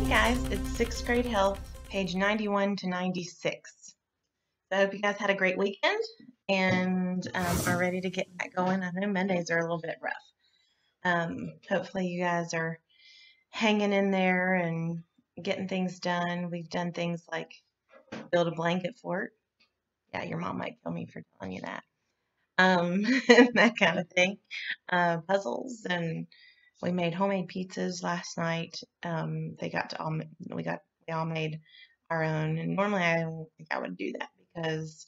Guys, it's sixth grade health, page 91 to 96. So I hope you guys had a great weekend and are ready to get back going. I know Mondays are a little bit rough. Hopefully you guys are hanging in there and getting things done. We've done things like build a blanket fort. Yeah, your mom might kill me for telling you that. That kind of thing. Puzzles, and we made homemade pizzas last night. We all made our own, and normally I don't think I would do that because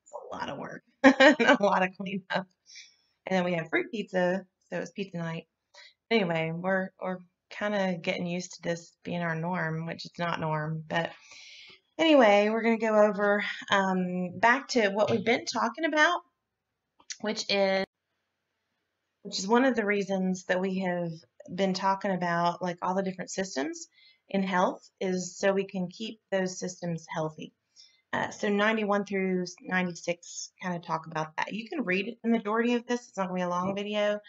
it's a lot of work and a lot of cleanup. And then we had fruit pizza, so it was pizza night. Anyway, we're kind of getting used to this being our norm, which is not norm. But anyway, we're gonna go over back to what we've been talking about, which is one of the reasons that we have been talking about like all the different systems in health is so we can keep those systems healthy. So 91 through 96 kind of talk about that. You can read the majority of this. It's not going to be a long video.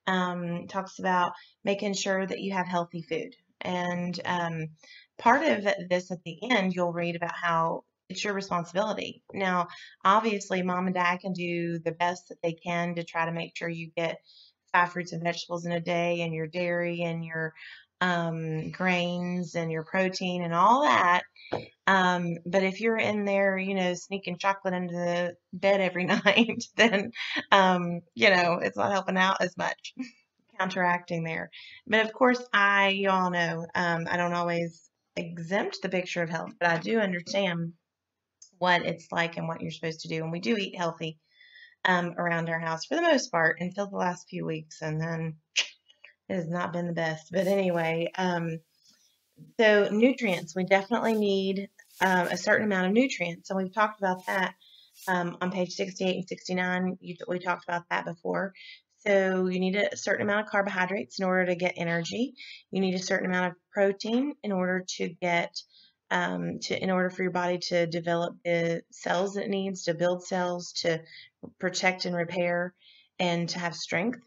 It talks about making sure that you have healthy food. And part of this at the end, you'll read about how it's your responsibility. Now, obviously, mom and dad can do the best that they can to try to make sure you get 5 fruits and vegetables in a day, and your dairy and your grains and your protein and all that. But if you're in there, sneaking chocolate into the bed every night, then, it's not helping out as much, counteracting there. But of course, you all know, I don't always exempt the picture of health, but I do understand what it's like and what you're supposed to do. And we do eat healthy around our house for the most part until the last few weeks, and then it has not been the best. But anyway, so nutrients, we definitely need a certain amount of nutrients, and we've talked about that on page 68 and 69. We talked about that before. So you need a certain amount of carbohydrates in order to get energy. You need a certain amount of protein in order to get in order for your body to develop the cells it needs to build cells, to protect and repair, and to have strength.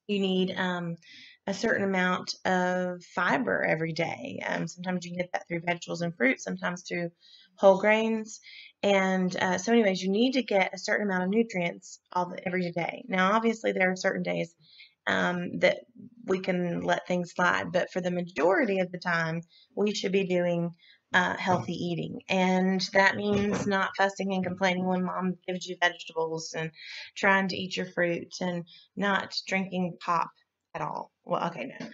You need a certain amount of fiber every day. Sometimes you can get that through vegetables and fruits, sometimes through whole grains. And so anyways, you need to get a certain amount of nutrients every day. Now, obviously, there are certain days that we can let things slide, but for the majority of the time, we should be doing healthy eating. And that means not fussing and complaining when mom gives you vegetables, and trying to eat your fruit, and not drinking pop at all. Well, okay, no.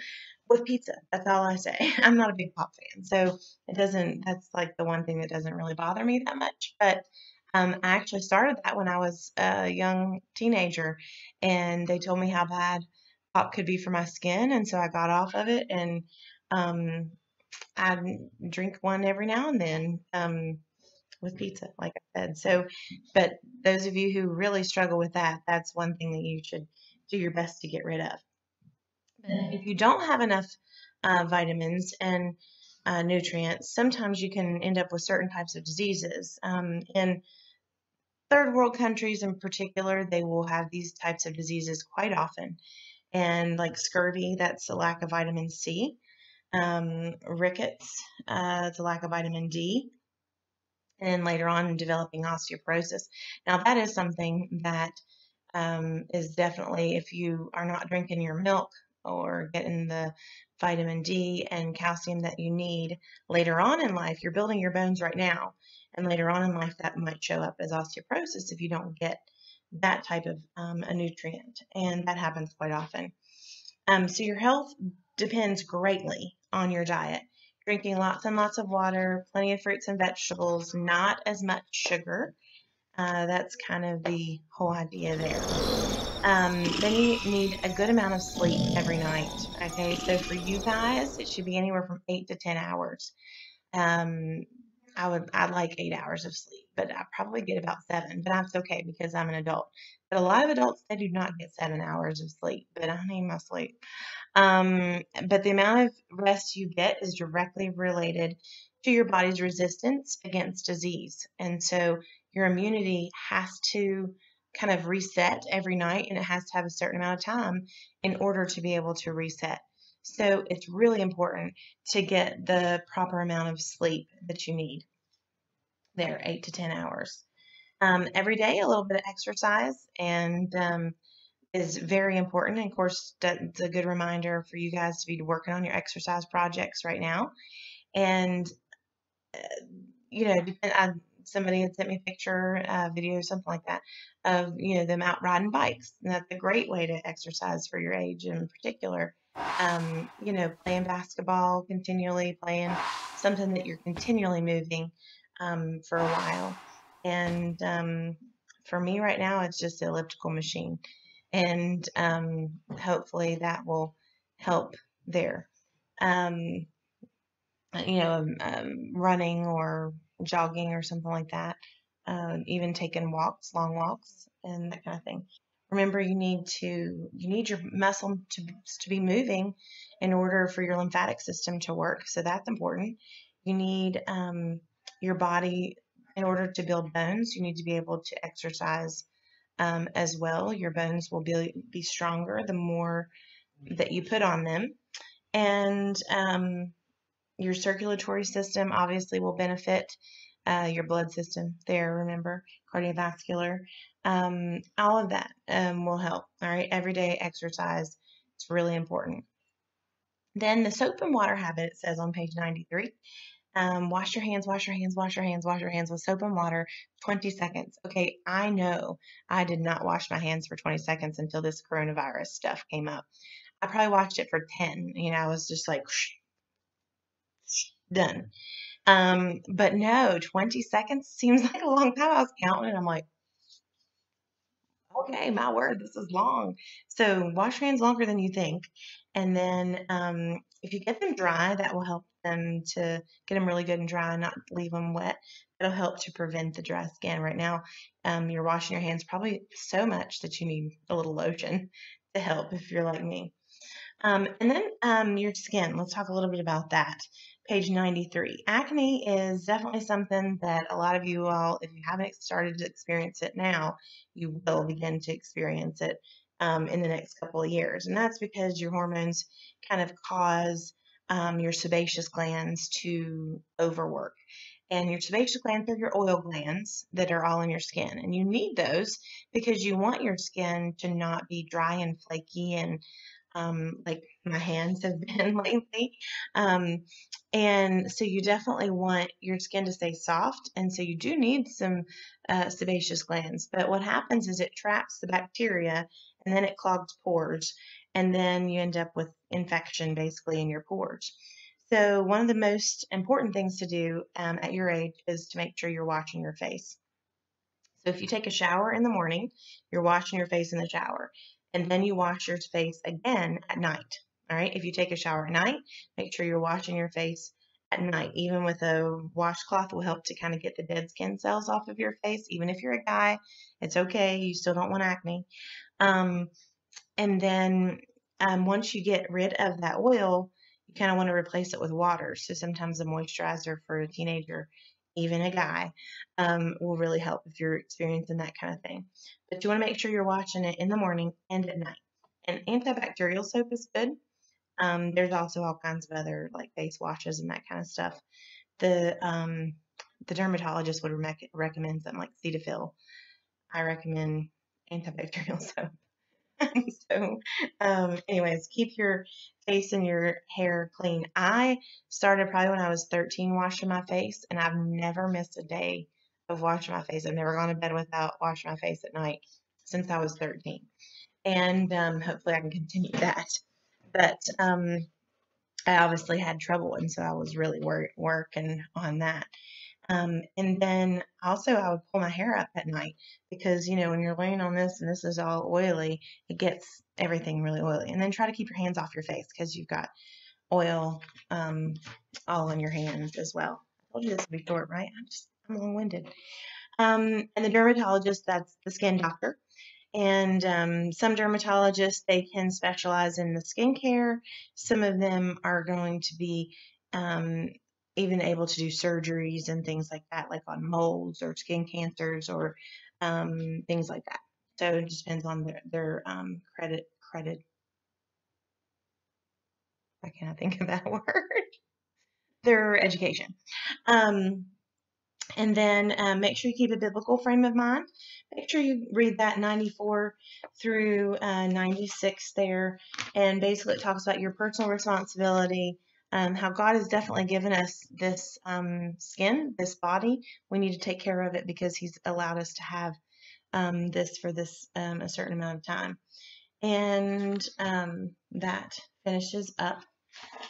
With pizza, that's all I say. I'm not a big pop fan, so that's like the one thing that doesn't really bother me that much. But I actually started that when I was a young teenager, and they told me how bad pop could be for my skin, and so I got off of it, and I drink one every now and then with pizza, like I said. So, but those of you who really struggle with that, that's one thing that you should do your best to get rid of. But if you don't have enough vitamins and nutrients, sometimes you can end up with certain types of diseases. In third world countries in particular, they will have these types of diseases quite often. And like scurvy, that's a lack of vitamin C. Rickets, it's a lack of vitamin D. And later on, developing osteoporosis. Now, that is something that is definitely, if you are not drinking your milk or getting the vitamin D and calcium that you need later on in life, you're building your bones right now. And later on in life, that might show up as osteoporosis if you don't get that type of a nutrient. And that happens quite often. So your health depends greatly on your diet. Drinking lots and lots of water, plenty of fruits and vegetables, not as much sugar. That's kind of the whole idea there. Then you need a good amount of sleep every night. Okay, so for you guys, it should be anywhere from 8 to 10 hours. I'd like 8 hours of sleep, but I probably get about 7, but that's okay because I'm an adult. But a lot of adults, they do not get 7 hours of sleep, but I need my sleep. But the amount of rest you get is directly related to your body's resistance against disease. And so your immunity has to kind of reset every night, and it has to have a certain amount of time in order to be able to reset. So it's really important to get the proper amount of sleep that you need there, 8 to 10 hours. Every day, a little bit of exercise and is very important. And of course, that's a good reminder for you guys to be working on your exercise projects right now. And somebody had sent me a picture, video, something like that, of them out riding bikes, and that's a great way to exercise for your age in particular. Playing basketball continually, playing something that you're continually moving for a while. And for me right now, it's just the elliptical machine, and hopefully that will help there. Um, running or jogging or something like that, even taking walks, long walks, and that kind of thing. Remember, you need your muscle to be moving in order for your lymphatic system to work. So that's important. You need your body in order to build bones. You need to be able to exercise as well. Your bones will be stronger the more that you put on them, and your circulatory system obviously will benefit, your blood system there, remember, cardiovascular, all of that will help. All right, everyday exercise, it's really important. Then the soap and water habit, it says on page 93. Wash your hands, wash your hands, wash your hands, wash your hands with soap and water 20 seconds. Okay, I know I did not wash my hands for 20 seconds until this coronavirus stuff came up. I probably watched it for 10. I was just like, done. But no, 20 seconds seems like a long time. I was counting and I'm like, okay, my word, this is long. So wash your hands longer than you think. And then if you get them dry, that will help them to get them really good and dry, not leave them wet. It'll help to prevent the dry skin. Right now, you're washing your hands probably so much that you need a little lotion to help if you're like me. And then your skin. Let's talk a little bit about that. Page 93. Acne is definitely something that a lot of you all, if you haven't started to experience it now, you will begin to experience it in the next couple of years. And that's because your hormones kind of cause your sebaceous glands to overwork. And your sebaceous glands are your oil glands that are all in your skin. And you need those because you want your skin to not be dry and flaky and like my hands have been lately. Um, and so you definitely want your skin to stay soft. And so you do need some sebaceous glands. But what happens is it traps the bacteria and then it clogs pores. And then you end up with infection basically in your pores. So one of the most important things to do at your age is to make sure you're washing your face. So if you take a shower in the morning, you're washing your face in the shower, and then you wash your face again at night. All right. If you take a shower at night, make sure you're washing your face at night. Even with a washcloth will help to kind of get the dead skin cells off of your face. Even if you're a guy, it's okay. You still don't want acne. Um, and then once you get rid of that oil, you kind of want to replace it with water. So sometimes a moisturizer for a teenager, even a guy, will really help if you're experiencing that kind of thing. But you want to make sure you're washing it in the morning and at night. And antibacterial soap is good. There's also all kinds of other like face washes and that kind of stuff. The dermatologist would recommend something like Cetaphil. I recommend antibacterial soap. So, anyways, keep your face and your hair clean. I started probably when I was 13 washing my face, and I've never missed a day of washing my face. I've never gone to bed without washing my face at night since I was 13. And hopefully I can continue that. But I obviously had trouble, and so I was really working on that. And then also I would pull my hair up at night because, when you're laying on this and this is all oily, it gets everything really oily. And then try to keep your hands off your face because you've got oil all in your hands as well. I told you this would be short, right? I'm long-winded. And the dermatologist, that's the skin doctor. And some dermatologists, they can specialize in the skincare. Some of them are going to be um, even able to do surgeries and things like that, like on moles or skin cancers or things like that. So it just depends on their credit. I cannot think of that word. Their education. Um, and then make sure you keep a biblical frame of mind. Make sure you read that 94 through 96 there. And basically, it talks about your personal responsibility, how God has definitely given us this skin, this body. We need to take care of it because He's allowed us to have this for this a certain amount of time. And that finishes up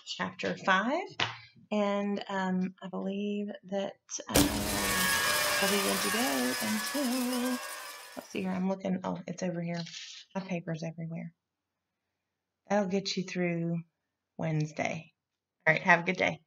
chapter 5. And I believe that I'll be good to go until, let's see here, I'm looking, oh, it's over here. My paper's everywhere. That'll get you through Wednesday. All right, have a good day.